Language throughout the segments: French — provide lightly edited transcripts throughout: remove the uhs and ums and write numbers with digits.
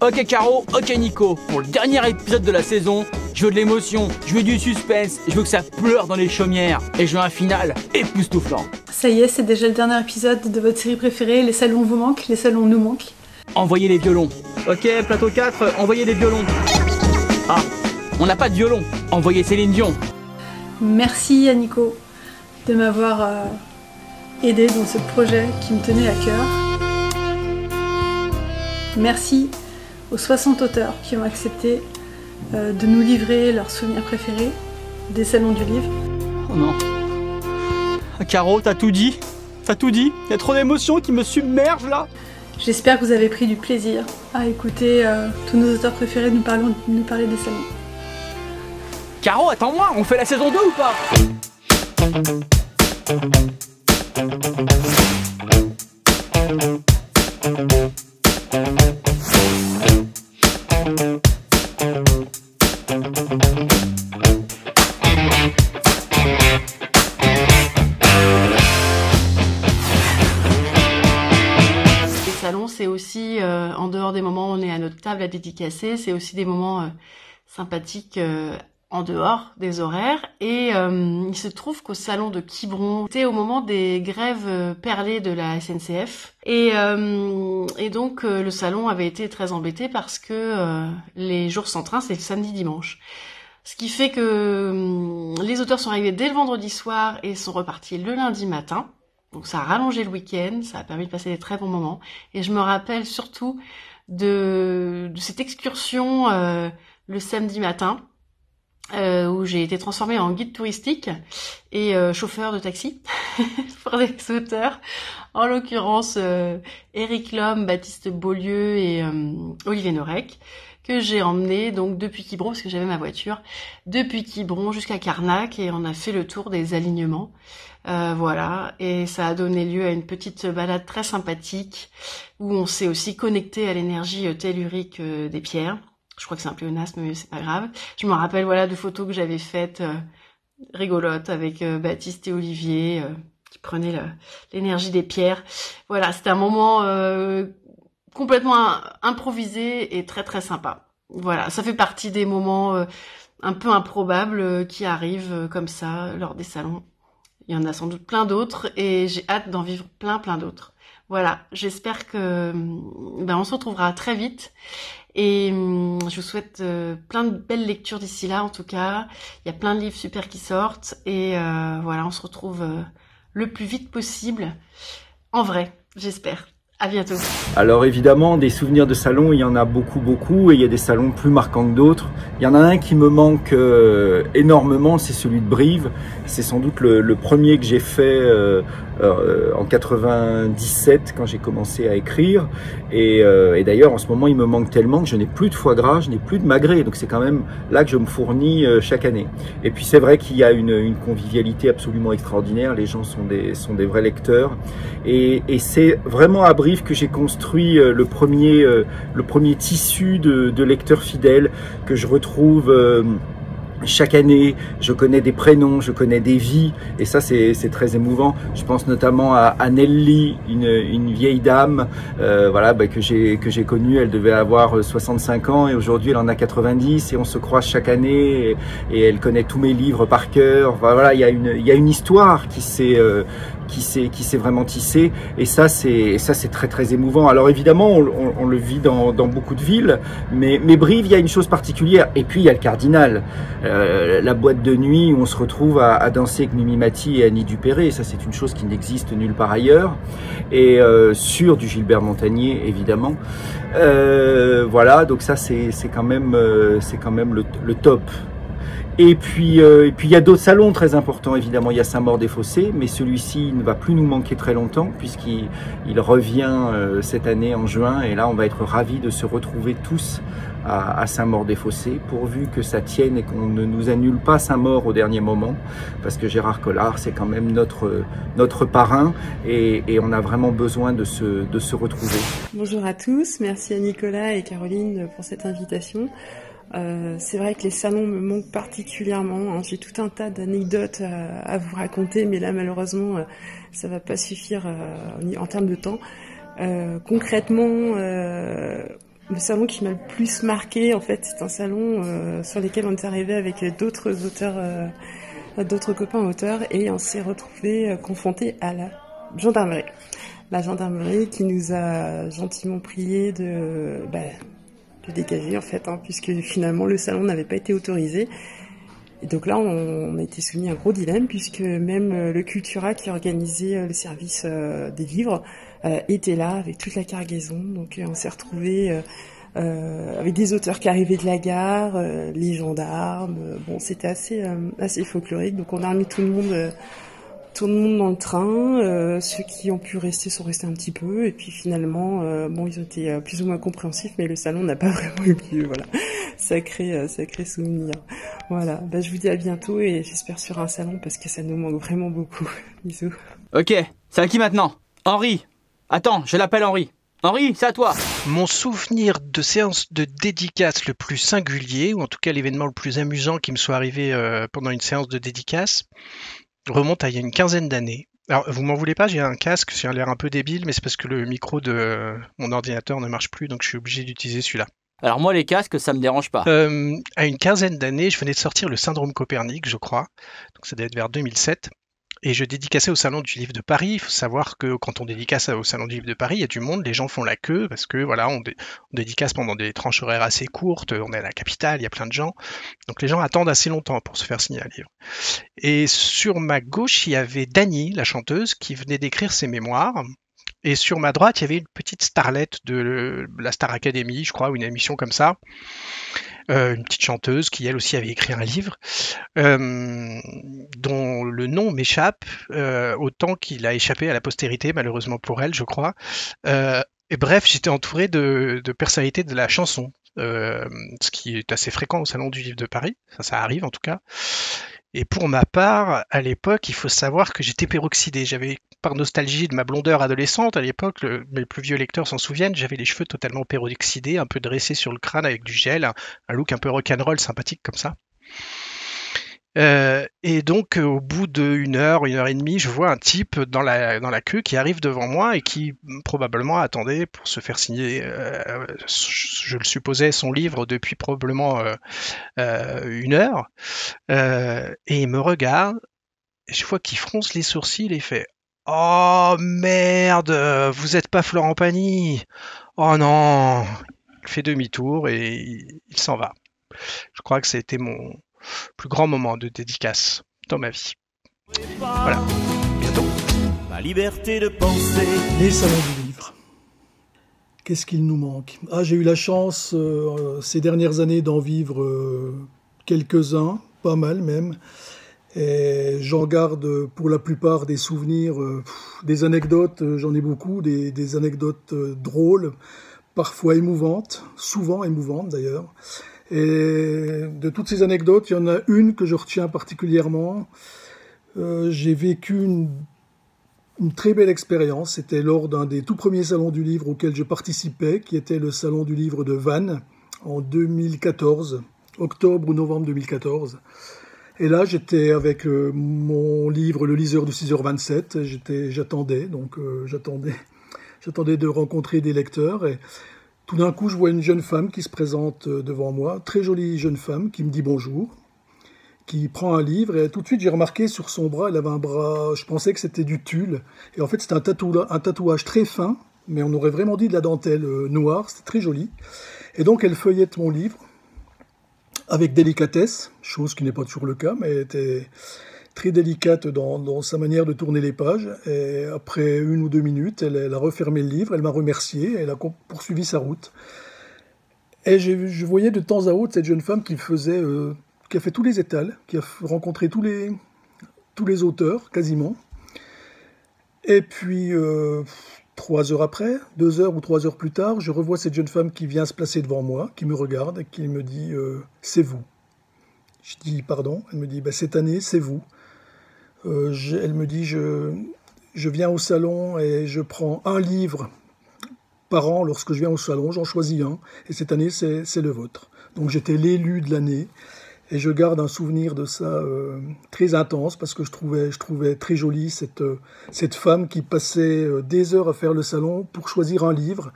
Ok Caro, ok Nico, pour le dernier épisode de la saison, je veux de l'émotion, je veux du suspense, je veux que ça pleure dans les chaumières, et je veux un final époustouflant. Ça y est, c'est déjà le dernier épisode de votre série préférée, les salons vous manquent, les salons nous manquent. Envoyez les violons. Ok, plateau 4, envoyez les violons. Ah, on n'a pas de violon, envoyez Céline Dion. Merci à Nico de m'avoir aidé dans ce projet qui me tenait à cœur. Merci aux 60 auteurs qui ont accepté de nous livrer leurs souvenirs préférés des salons du livre. Oh non. Caro, t'as tout dit. T'as tout dit. Il y a trop d'émotions qui me submergent là. J'espère que vous avez pris du plaisir à écouter tous nos auteurs préférés nous parler des salons. Caro, attends-moi, on fait la saison 2 ou pas? C'est aussi, en dehors des moments où on est à notre table à dédicacer, c'est aussi des moments sympathiques en dehors des horaires. Et il se trouve qu'au salon de Quiberon, c'était au moment des grèves perlées de la SNCF. Et donc le salon avait été très embêté parce que les jours sans train, c'est le samedi-dimanche. Ce qui fait que les auteurs sont arrivés dès le vendredi soir et sont repartis le lundi matin. Donc ça a rallongé le week-end, ça a permis de passer des très bons moments. Et je me rappelle surtout de cette excursion le samedi matin, où j'ai été transformée en guide touristique et chauffeur de taxi pour des auteurs. En l'occurrence, Éric Lhomme, Baptiste Beaulieu et Olivier Norek, que j'ai emmené donc depuis Quiberon, parce que j'avais ma voiture, depuis Quiberon jusqu'à Carnac, et on a fait le tour des alignements. Voilà, et ça a donné lieu à une petite balade très sympathique où on s'est aussi connecté à l'énergie tellurique des pierres. Je crois que c'est un pléonasme, mais c'est pas grave. Je me rappelle voilà de photos que j'avais faites rigolotes avec Baptiste et Olivier qui prenaient l'énergie des pierres. Voilà, c'était un moment complètement improvisé et très très sympa. Voilà, ça fait partie des moments un peu improbables qui arrivent comme ça lors des salons. Il y en a sans doute plein d'autres et j'ai hâte d'en vivre plein d'autres. Voilà, j'espère que on se retrouvera très vite et je vous souhaite plein de belles lectures d'ici là en tout cas. Il y a plein de livres super qui sortent et voilà, on se retrouve le plus vite possible en vrai, j'espère. À bientôt. Alors évidemment, des souvenirs de salon, il y en a beaucoup, et il y a des salons plus marquants que d'autres. Il y en a un qui me manque énormément, c'est celui de Brive. C'est sans doute le premier que j'ai fait en 97 quand j'ai commencé à écrire. Et d'ailleurs, en ce moment, il me manque tellement que je n'ai plus de foie gras, je n'ai plus de magret. Donc c'est quand même là que je me fournis chaque année. Et puis c'est vrai qu'il y a une convivialité absolument extraordinaire. Les gens sont des vrais lecteurs. Et c'est vraiment à Brive que j'ai construit le premier tissu de lecteurs fidèles que je retrouve chaque année. Je connais des prénoms, je connais des vies, et ça c'est très émouvant. Je pense notamment à Nelly, une vieille dame voilà, que j'ai connue. Elle devait avoir 65 ans et aujourd'hui elle en a 90, et on se croise chaque année et elle connaît tous mes livres par cœur. Voilà, il y a une histoire qui s'est vraiment tissée, et ça c'est très émouvant. Alors évidemment on le vit dans beaucoup de villes, mais Brive, il y a une chose particulière, et puis il y a le Cardinal, la boîte de nuit où on se retrouve à danser avec Mimi Mati et Annie Dupéré. Ça c'est une chose qui n'existe nulle part ailleurs, et sur du Gilbert Montagnier évidemment. Voilà, donc ça c'est quand même le top. Et puis il y a d'autres salons très importants, évidemment. Il y a Saint-Maur-des-Fossés, mais celui-ci ne va plus nous manquer très longtemps puisqu'il revient cette année en juin, et là on va être ravis de se retrouver tous à Saint-Maur-des-Fossés, pourvu que ça tienne et qu'on ne nous annule pas Saint-Maur au dernier moment, parce que Gérard Collard c'est quand même notre parrain, et on a vraiment besoin de se retrouver. Bonjour à tous, merci à Nicolas et Caroline pour cette invitation. C'est vrai que les salons me manquent particulièrement, hein. J'ai tout un tas d'anecdotes à vous raconter, mais là malheureusement ça va pas suffire en termes de temps. Concrètement, le salon qui m'a le plus marqué, en fait, c'est un salon sur lequel on est arrivé avec d'autres auteurs, d'autres copains auteurs, et on s'est retrouvés confrontés à la gendarmerie. La gendarmerie qui nous a gentiment prié de dégager, en fait, puisque finalement le salon n'avait pas été autorisé. Et donc là, on a été soumis à un gros dilemme, puisque même le Cultura qui organisait le service des livres était là avec toute la cargaison. Donc on s'est retrouvés avec des auteurs qui arrivaient de la gare, les gendarmes. Bon, c'était assez folklorique. Donc on a remis tout le monde dans le train. Ceux qui ont pu rester sont restés un petit peu. Et puis finalement, ils ont été plus ou moins compréhensifs, mais le salon n'a pas vraiment eu lieu. Voilà, sacré souvenir. Voilà, je vous dis à bientôt et j'espère sur un salon parce que ça nous manque vraiment beaucoup. Bisous. Ok, c'est à qui maintenant? Henri. Attends, je l'appelle Henri. Henri, c'est à toi. Mon souvenir de séance de dédicace le plus singulier, ou en tout cas l'événement le plus amusant qui me soit arrivé pendant une séance de dédicace, remonte à il y a une quinzaine d'années. Alors, vous m'en voulez pas, j'ai un casque, j'ai l'air un peu débile, mais c'est parce que le micro de mon ordinateur ne marche plus, donc je suis obligé d'utiliser celui-là. Alors moi, les casques, ça me dérange pas. À une quinzaine d'années, je venais de sortir le Syndrome Copernic, je crois. Donc ça devait être vers 2007. Et je dédicaçais au Salon du Livre de Paris. Il faut savoir que quand on dédicace au Salon du Livre de Paris, il y a du monde, les gens font la queue parce que voilà, on dédicace pendant des tranches horaires assez courtes. On est à la capitale, il y a plein de gens. Donc les gens attendent assez longtemps pour se faire signer un livre. Et sur ma gauche, il y avait Dany, la chanteuse, qui venait d'écrire ses mémoires. Et sur ma droite, il y avait une petite starlette de la Star Academy, je crois, ou une émission comme ça. Une petite chanteuse qui, elle aussi, avait écrit un livre dont le nom m'échappe, autant qu'il a échappé à la postérité, malheureusement pour elle, je crois. Et bref, j'étais entouré de personnalités de la chanson, ce qui est assez fréquent au Salon du Livre de Paris. Ça arrive en tout cas. Et pour ma part, à l'époque, il faut savoir que j'étais peroxydé. J'avais, par nostalgie de ma blondeur adolescente, à l'époque, mes plus vieux lecteurs s'en souviennent, j'avais les cheveux totalement peroxydés, un peu dressés sur le crâne avec du gel, un look un peu rock'n'roll sympathique comme ça. Et donc, au bout d'une heure et demie, je vois un type dans la queue qui arrive devant moi et qui probablement attendait pour se faire signer, je le supposais, son livre depuis probablement une heure. Et il me regarde, et je vois qu'il fronce les sourcils et fait « Oh merde, vous êtes pas Florent Pagny! Oh non !» Il fait demi-tour et il s'en va. Je crois que ça a été mon plus grand moment de dédicace dans ma vie. Voilà. Bientôt. Ma liberté de penser. Les salons du livre. Qu'est-ce qu'il nous manque? J'ai eu la chance ces dernières années d'en vivre quelques-uns, pas mal même. Et j'en garde pour la plupart des souvenirs, des anecdotes, j'en ai beaucoup, des anecdotes drôles, parfois émouvantes, souvent émouvantes d'ailleurs. Et de toutes ces anecdotes, il y en a une que je retiens particulièrement. J'ai vécu une très belle expérience. C'était lors d'un des tout premiers salons du livre auquel je participais, qui était le salon du livre de Vannes en 2014, octobre ou novembre 2014. Et là, j'étais avec mon livre Le liseur de 6h27. J'attendais de rencontrer des lecteurs. Et tout d'un coup, je vois une jeune femme qui se présente devant moi, très jolie jeune femme, qui me dit bonjour, qui prend un livre. Et tout de suite, j'ai remarqué sur son bras, elle avait un bras, je pensais que c'était du tulle. Et en fait, c'était un tatouage très fin, mais on aurait vraiment dit de la dentelle noire. C'était très joli. Et donc, elle feuillette mon livre avec délicatesse, chose qui n'est pas toujours le cas, mais elle était très délicate dans sa manière de tourner les pages. Et après 1 ou 2 minutes, elle a refermé le livre, elle m'a remercié, elle a poursuivi sa route. Et je voyais de temps à autre cette jeune femme qui a fait tous les étals, qui a rencontré tous les auteurs, quasiment. Et puis, 3 heures après, 2 heures ou 3 heures plus tard, je revois cette jeune femme qui vient se placer devant moi, qui me regarde et qui me dit « C'est vous ». Je dis « Pardon ». Elle me dit « Cette année, c'est vous ». Elle me dit « Je viens au salon et je prends un livre par an lorsque je viens au salon, j'en choisis un, et cette année, c'est le vôtre ». Donc j'étais l'élu de l'année. Et je garde un souvenir de ça très intense parce que je trouvais très jolie cette femme qui passait des heures à faire le salon pour choisir un livre.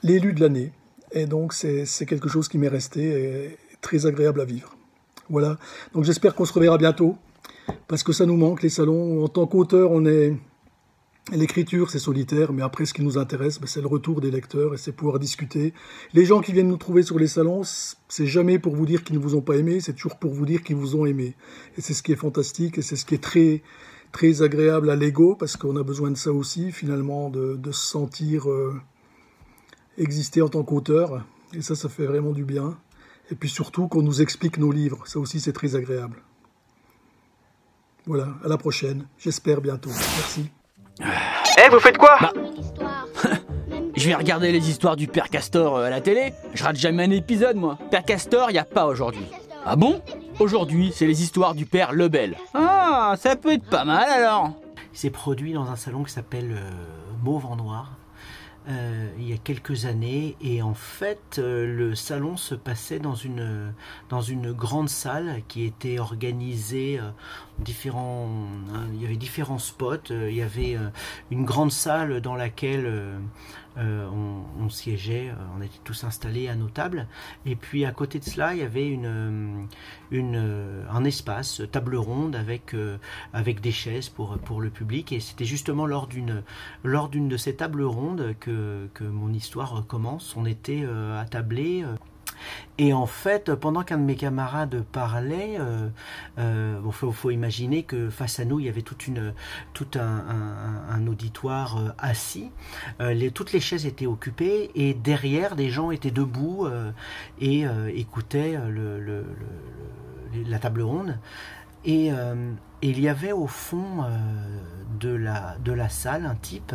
l'élu de l'année. Et donc c'est quelque chose qui m'est resté et très agréable à vivre. Voilà, donc j'espère qu'on se reverra bientôt, parce que ça nous manque les salons. En tant qu'auteur, l'écriture c'est solitaire, mais après ce qui nous intéresse, c'est le retour des lecteurs et c'est pouvoir discuter. Les gens qui viennent nous trouver sur les salons, c'est jamais pour vous dire qu'ils ne vous ont pas aimé, c'est toujours pour vous dire qu'ils vous ont aimé. Et c'est ce qui est fantastique et c'est ce qui est très, très agréable à l'ego, parce qu'on a besoin de ça aussi, finalement, de se sentir exister en tant qu'auteur. Et ça fait vraiment du bien. Et puis surtout qu'on nous explique nos livres, ça aussi c'est très agréable. Voilà, à la prochaine, j'espère bientôt. Merci. Vous faites quoi? Je vais regarder les histoires du Père Castor à la télé. Je rate jamais un épisode, moi. Père Castor, y a pas aujourd'hui. Ah bon? Aujourd'hui, c'est les histoires du Père Lebel. Ah, ça peut être pas mal alors. Il s'est produit dans un salon qui s'appelle Mauve en Noir. Il y a quelques années, et en fait le salon se passait dans une grande salle qui était organisée il y avait différents spots. Il y avait une grande salle dans laquelle on siégeait, on était tous installés à nos tables, et puis à côté de cela il y avait un espace table ronde avec des chaises pour le public, et c'était justement lors d'une de ces tables rondes que mon histoire commence. On était attablés. Et en fait, pendant qu'un de mes camarades parlait, faut imaginer que face à nous, il y avait tout un auditoire assis. Toutes les chaises étaient occupées, et derrière, des gens étaient debout et écoutaient la table ronde. Et il y avait au fond de la salle un type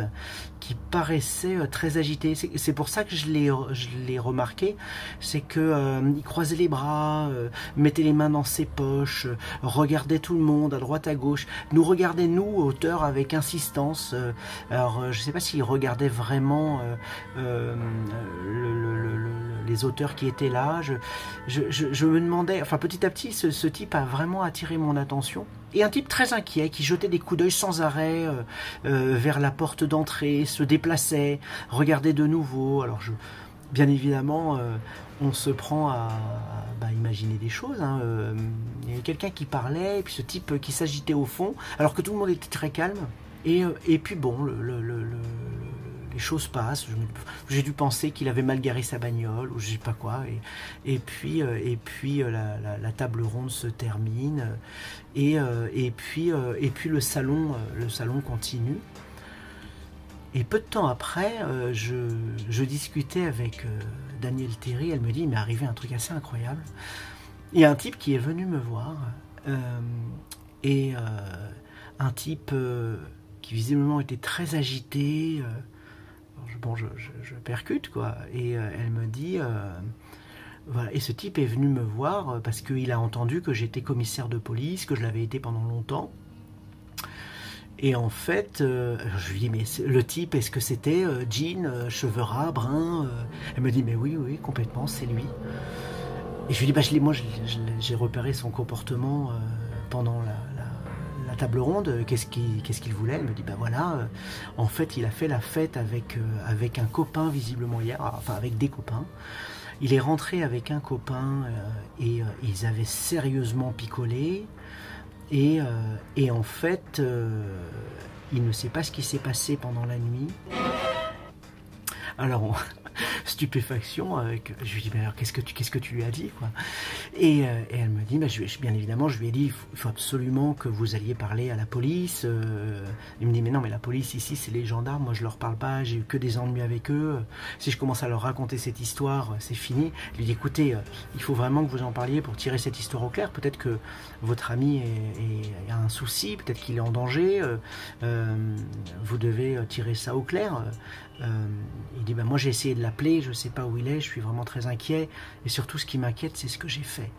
qui paraissait très agité. C'est pour ça que je l'ai remarqué. C'est que il croisait les bras, mettait les mains dans ses poches, regardait tout le monde à droite à gauche, nous regardait nous auteurs avec insistance. Alors je ne sais pas s'il regardait vraiment les auteurs qui étaient là. Je me demandais, enfin petit à petit, ce type a vraiment attiré mon attention. Et un type très inquiet qui jetait des coups d'œil sans arrêt vers la porte d'entrée, se déplaçait, regardait de nouveau. Alors bien évidemment, on se prend à imaginer des choses. Il y avait quelqu'un qui parlait, et puis ce type qui s'agitait au fond, alors que tout le monde était très calme. Et puis bon, les choses passent. J'ai dû penser qu'il avait mal garé sa bagnole ou je sais pas quoi, et puis la table ronde se termine, et puis le salon continue. Et peu de temps après, je discutais avec Danielle Terry. Elle me dit, il m'est arrivé un truc assez incroyable. Il y a un type qui est venu me voir, un type qui visiblement était très agité. Bon, je percute, quoi. Et elle me dit, voilà. Et ce type est venu me voir parce qu'il a entendu que j'étais commissaire de police, que je l'avais été pendant longtemps. Et en fait, je lui dis, mais le type, est-ce que c'était jean, cheveux ras, brun Elle me dit, mais oui, complètement, c'est lui. Et je lui dis, moi, j'ai repéré son comportement pendant la table ronde. Qu'est-ce qu'il voulait? Elle me dit, voilà, en fait, il a fait la fête avec un copain, visiblement hier, enfin avec des copains. Il est rentré avec un copain et ils avaient sérieusement picolé. Et en fait, il ne sait pas ce qui s'est passé pendant la nuit. Alors, stupéfaction, je lui dis, mais alors qu'est-ce que tu lui as dit, quoi? Et elle me dit, bien évidemment, je lui ai dit, il faut absolument que vous alliez parler à la police. Il me dit, mais non, mais la police ici, c'est les gendarmes, moi je leur parle pas, j'ai eu que des ennuis avec eux. Si je commence à leur raconter cette histoire, c'est fini. Je lui dis, écoutez, il faut vraiment que vous en parliez pour tirer cette histoire au clair. Peut-être que votre ami a un souci, peut-être qu'il est en danger. Vous devez tirer ça au clair. Il dit, moi j'ai essayé de l'appeler, je ne sais pas où il est, je suis vraiment très inquiet, et surtout ce qui m'inquiète, c'est ce que j'ai fait.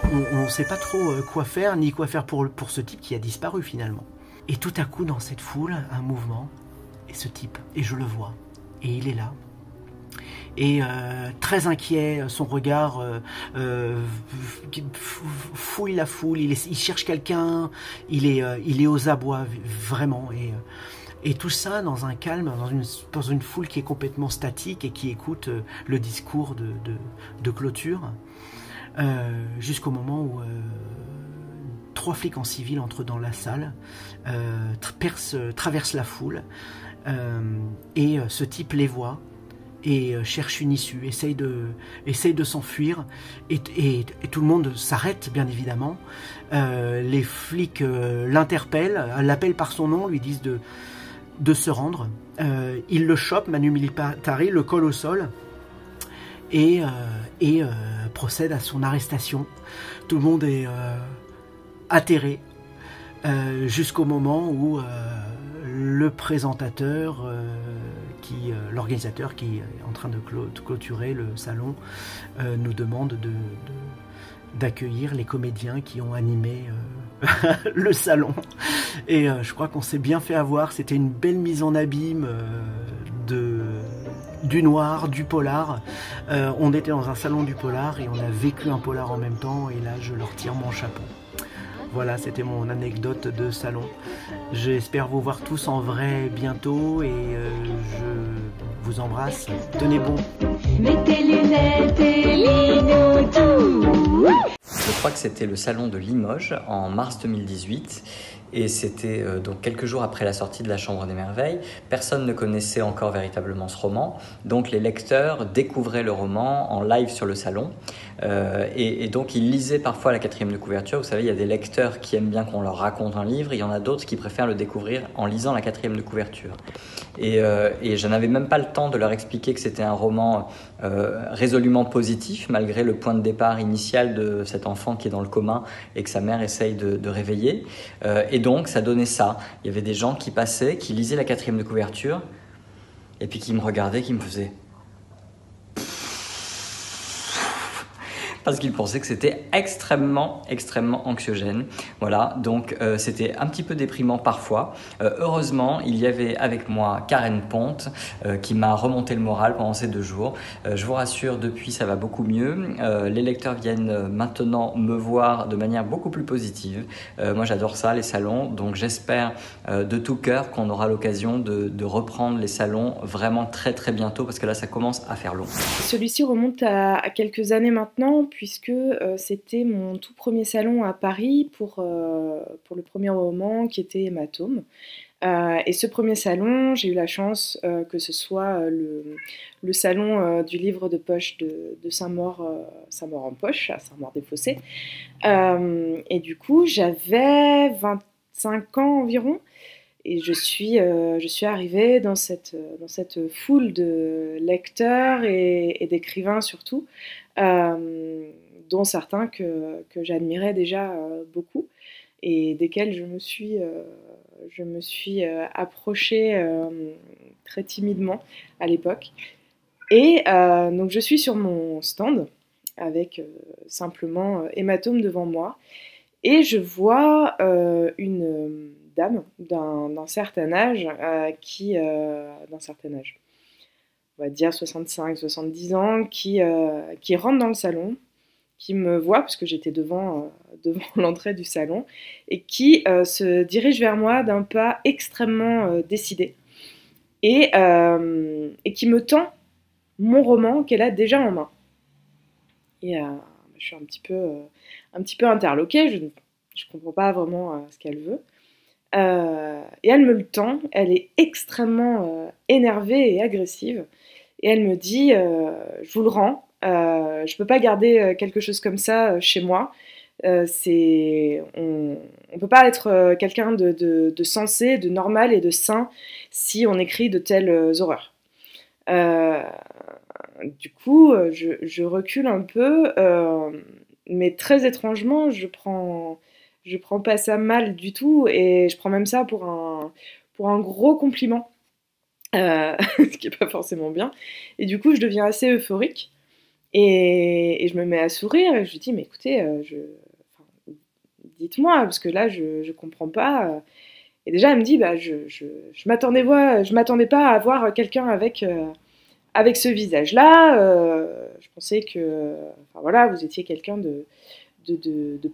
On ne sait pas trop quoi faire, ni quoi faire pour ce type qui a disparu finalement. Et tout à coup, dans cette foule, un mouvement, et ce type, et je le vois, et il est là. Et très inquiet, son regard fouille la foule, il cherche quelqu'un, il est aux abois, vraiment, et Et tout ça dans un calme, dans une foule qui est complètement statique et qui écoute le discours de clôture, jusqu'au moment où 3 flics en civil entrent dans la salle, traversent la foule, et ce type les voit et cherche une issue, essaye de s'enfuir, et tout le monde s'arrête bien évidemment. Les flics l'interpellent, l'appellent par son nom, lui disent de se rendre. Ils le chopent, Manu Militari, le colle au sol et procède à son arrestation. Tout le monde est atterré jusqu'au moment où le présentateur, l'organisateur qui est en train de clôturer le salon, nous demande d'accueillir les comédiens qui ont animé le salon. Et je crois qu'on s'est bien fait avoir. C'était une belle mise en abîme du noir, du polar. On était dans un salon du polar et on a vécu un polar en même temps, et là je leur tire mon chapeau. Voilà, c'était mon anecdote de salon. J'espère vous voir tous en vrai bientôt, et je vous embrasse. Tenez bon. Mets tes lunettes et lis-nous tout. Je crois que c'était le salon de Limoges en mars 2018. Et c'était donc quelques jours après la sortie de La Chambre des Merveilles. Personne ne connaissait encore véritablement ce roman, donc les lecteurs découvraient le roman en live sur le salon, et donc ils lisaient parfois la 4e de couverture. Vous savez, il y a des lecteurs qui aiment bien qu'on leur raconte un livre, il y en a d'autres qui préfèrent le découvrir en lisant la 4e de couverture. Et je n'avais même pas le temps de leur expliquer que c'était un roman résolument positif, malgré le point de départ initial de cet enfant qui est dans le coma et que sa mère essaye de réveiller. Et donc, ça donnait ça. Il y avait des gens qui passaient, qui lisaient la 4e de couverture, et puis qui me regardaient, qui me faisaient... parce qu'ils pensaient que c'était extrêmement anxiogène. Voilà, donc c'était un petit peu déprimant parfois. Heureusement, il y avait avec moi Karen Ponte qui m'a remonté le moral pendant ces 2 jours. Je vous rassure, depuis ça va beaucoup mieux. Les lecteurs viennent maintenant me voir de manière beaucoup plus positive. Moi j'adore ça, les salons, donc j'espère de tout cœur qu'on aura l'occasion de reprendre les salons vraiment très bientôt, parce que là ça commence à faire long. Celui-ci remonte à quelques années maintenant, puisque c'était mon tout premier salon à Paris pour le premier roman qui était Hématome. Et ce premier salon, j'ai eu la chance que ce soit le salon du livre de poche de Saint-Maur en Poche, à Saint-Maur-des-Fossés. Et du coup, j'avais 25 ans environ. Et je suis arrivée dans cette foule de lecteurs et d'écrivains surtout, dont certains que j'admirais déjà beaucoup, et desquels je me suis approchée très timidement à l'époque. Et donc je suis sur mon stand avec simplement Hématome devant moi, et je vois une dame d'un certain âge, d'un certain âge, on va dire 65-70 ans, qui rentre dans le salon, qui me voit, parce que j'étais devant l'entrée du salon, et qui se dirige vers moi d'un pas extrêmement décidé, et qui me tend mon roman qu'elle a déjà en main. Et je suis un petit peu interloquée, je ne comprends pas vraiment ce qu'elle veut. Et elle me le tend, elle est extrêmement énervée et agressive, et elle me dit je vous le rends, je peux pas garder quelque chose comme ça chez moi, on peut pas être quelqu'un de sensé, de normal et de sain si on écrit de telles horreurs. Du coup je recule un peu, mais très étrangement je prends pas ça mal du tout, et je prends même ça pour un gros compliment, ce qui est pas forcément bien. Et du coup, je deviens assez euphorique, et je me mets à sourire, et je lui dis, mais écoutez, dites-moi, parce que là, je comprends pas. Et déjà, elle me dit, bah, je m'attendais pas à voir quelqu'un avec ce visage-là. Je pensais que, enfin voilà, vous étiez quelqu'un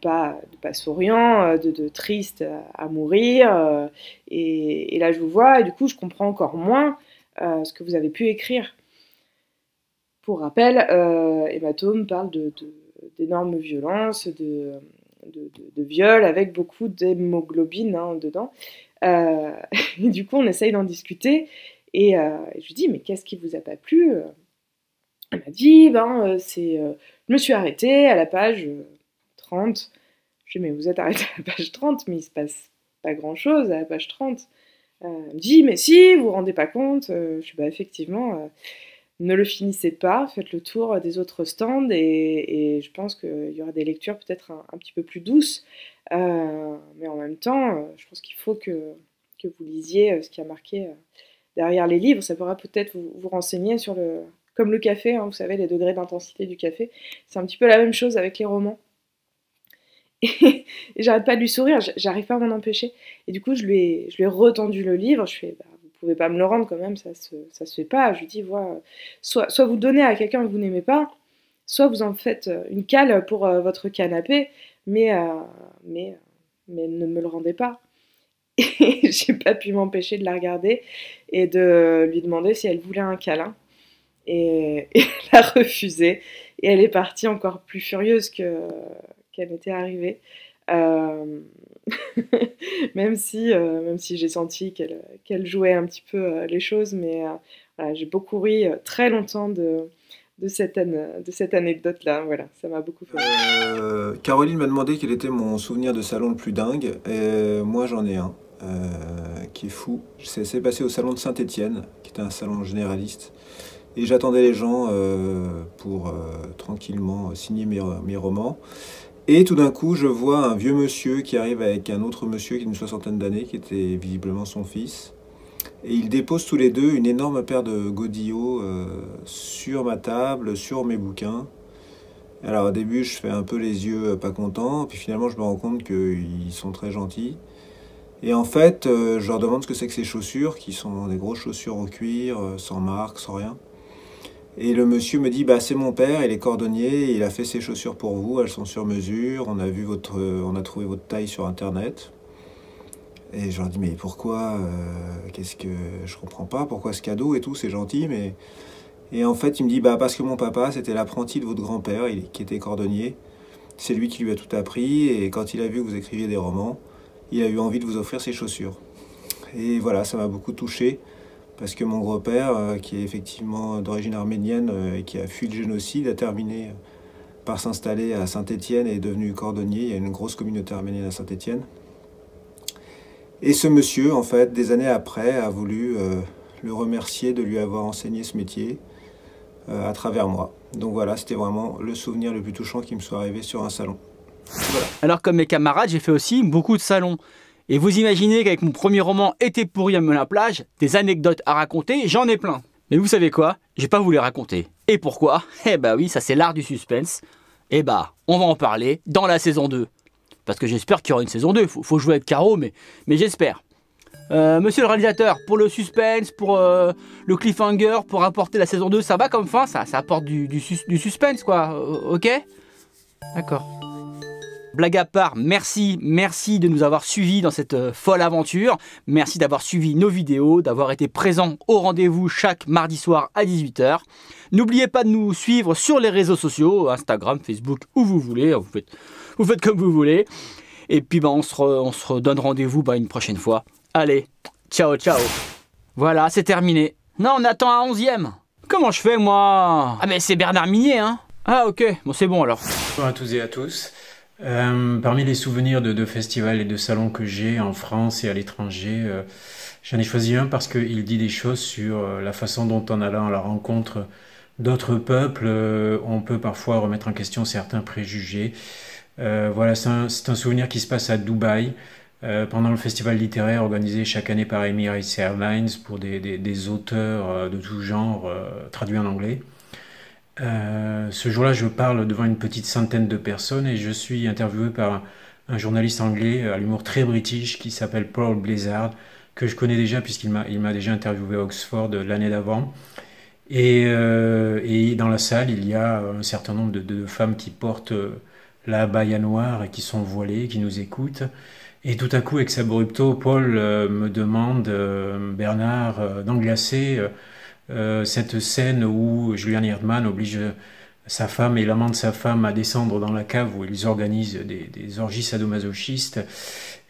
pas souriant, de triste à mourir. Et là, je vous vois, et du coup, je comprends encore moins ce que vous avez pu écrire. Pour rappel, Hématome parle d'énormes violences, de viols avec beaucoup d'hémoglobine dedans. Et du coup, on essaye d'en discuter. Et je lui dis, mais qu'est-ce qui vous a pas plu? Elle m'a dit, je me suis arrêtée à la page 30. Je dis, mais vous êtes arrêtée à la page 30, mais il se passe pas grand-chose à la page 30. Elle me dit, mais si, vous vous rendez pas compte. Je dis, effectivement, ne le finissez pas, faites le tour des autres stands, et je pense qu'il y aura des lectures peut-être un petit peu plus douces. Mais en même temps, je pense qu'il faut que vous lisiez ce qui a marqué derrière les livres. Ça pourra peut-être vous renseigner sur comme le café, vous savez, les degrés d'intensité du café. C'est un petit peu la même chose avec les romans. Et j'arrête pas de lui sourire, j'arrive pas à m'en empêcher. Et du coup, je lui ai retendu le livre. Je fais, vous pouvez pas me le rendre quand même, ça se fait pas. Je lui dis, soit vous donnez à quelqu'un que vous n'aimez pas, soit vous en faites une cale pour votre canapé, mais ne me le rendez pas. Et j'ai pas pu m'empêcher de la regarder et de lui demander si elle voulait un câlin. Et elle a refusé. Et elle est partie encore plus furieuse qu'elle était arrivée. Même si j'ai senti qu'elle jouait un petit peu les choses. Mais voilà, j'ai beaucoup ri très longtemps de cette anecdote-là. Voilà, ça m'a beaucoup fait rire. Caroline m'a demandé quel était mon souvenir de salon le plus dingue. Et moi, j'en ai un. Qui est fou. C'est passé au salon de Saint-Étienne, qui était un salon généraliste, et j'attendais les gens pour tranquillement signer mes romans, et tout d'un coup je vois un vieux monsieur qui arrive avec un autre monsieur qui a une 60aine d'années, qui était visiblement son fils, et ils déposent tous les deux une énorme paire de godillots sur ma table, sur mes bouquins. Alors au début je fais un peu les yeux pas contents, puis finalement je me rends compte qu'ils sont très gentils. Et en fait, je leur demande ce que c'est que ces chaussures, qui sont des grosses chaussures en cuir, sans marque, sans rien. Et le monsieur me dit, c'est mon père, il est cordonnier, il a fait ces chaussures pour vous, elles sont sur mesure, on a trouvé votre taille sur internet. Et je leur dis, mais pourquoi, je comprends pas, pourquoi ce cadeau et tout, c'est gentil, mais... Et en fait, il me dit, parce que mon papa, c'était l'apprenti de votre grand-père, qui était cordonnier. C'est lui qui lui a tout appris, et quand il a vu que vous écriviez des romans, il a eu envie de vous offrir ses chaussures. Et voilà, ça m'a beaucoup touché, parce que mon gros-père, qui est effectivement d'origine arménienne et qui a fui le génocide, a terminé par s'installer à Saint-Étienne et est devenu cordonnier. Il y a une grosse communauté arménienne à Saint-Étienne. Et ce monsieur, en fait, des années après, a voulu le remercier de lui avoir enseigné ce métier à travers moi. Donc voilà, c'était vraiment le souvenir le plus touchant qui me soit arrivé sur un salon. Voilà. Alors comme mes camarades, j'ai fait aussi beaucoup de salons. Et vous imaginez qu'avec mon premier roman Été pourri à Melun-Plage, des anecdotes à raconter, j'en ai plein. Mais vous savez quoi? J'ai pas voulu les raconter. Et pourquoi? Oui, ça c'est l'art du suspense. On va en parler dans la saison 2. Parce que j'espère qu'il y aura une saison 2. Faut jouer avec Caro, mais j'espère. Monsieur le réalisateur, pour le suspense, pour le cliffhanger, pour apporter la saison 2, ça va comme fin? Ça apporte du suspense, quoi. Ok? D'accord. Blague à part, merci de nous avoir suivis dans cette folle aventure. Merci d'avoir suivi nos vidéos, d'avoir été présent au rendez-vous chaque mardi soir à 18h. N'oubliez pas de nous suivre sur les réseaux sociaux, Instagram, Facebook, où vous voulez. Vous faites comme vous voulez. Et puis on se redonne rendez-vous une prochaine fois. Allez, ciao. Voilà, c'est terminé. Non, on attend un 11e. Comment je fais, moi? Ah mais c'est Bernard Minier, hein. Ah ok, bon c'est bon alors. Bonjour à tous et à tous. Parmi les souvenirs de festivals et de salons que j'ai en France et à l'étranger, j'en ai choisi un parce qu'il dit des choses sur la façon dont en allant à la rencontre d'autres peuples, on peut parfois remettre en question certains préjugés. Voilà, c'est un souvenir qui se passe à Dubaï, pendant le festival littéraire organisé chaque année par Emirates Airlines pour des auteurs de tout genre, traduits en anglais. Ce jour-là, je parle devant une petite centaine de personnes et je suis interviewé par un journaliste anglais à l'humour très british qui s'appelle Paul Blizzard, que je connais déjà puisqu'il m'a déjà interviewé à Oxford l'année d'avant. Et dans la salle, il y a un certain nombre de femmes qui portent la abaya noire et qui sont voilés, qui nous écoutent. Et tout à coup, ex abrupto, Paul me demande, Bernard, d'englacer cette scène où Julian Erdmann oblige sa femme et l'amant de sa femme à descendre dans la cave où ils organisent des orgies sadomasochistes,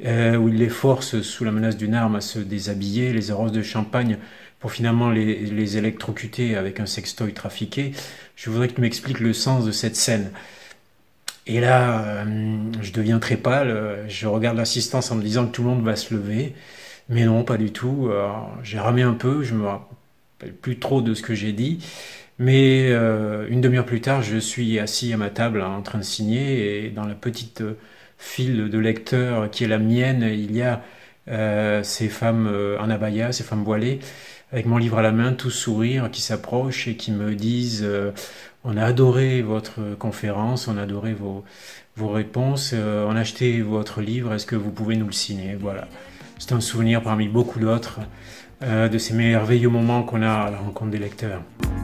où il les force sous la menace d'une arme à se déshabiller, les arrose de champagne pour finalement les électrocuter avec un sextoy trafiqué. Je voudrais que tu m'expliques le sens de cette scène. Et là, je deviens très pâle, je regarde l'assistance en me disant que tout le monde va se lever, mais non, pas du tout. J'ai ramé un peu, je me rappelle plus trop de ce que j'ai dit, mais une demi-heure plus tard, je suis assis à ma table en train de signer, et dans la petite file de lecteurs qui est la mienne, il y a ces femmes en abaya, ces femmes voilées, avec mon livre à la main, tous sourires, qui s'approchent et qui me disent on a adoré votre conférence, on a adoré vos réponses, on a acheté votre livre, est-ce que vous pouvez nous le signer? Voilà. C'est un souvenir parmi beaucoup d'autres de ces merveilleux moments qu'on a à la rencontre des lecteurs.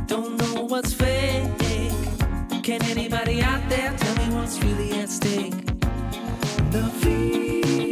Don't know what's fake. Can anybody out there tell me what's really at stake? The fear.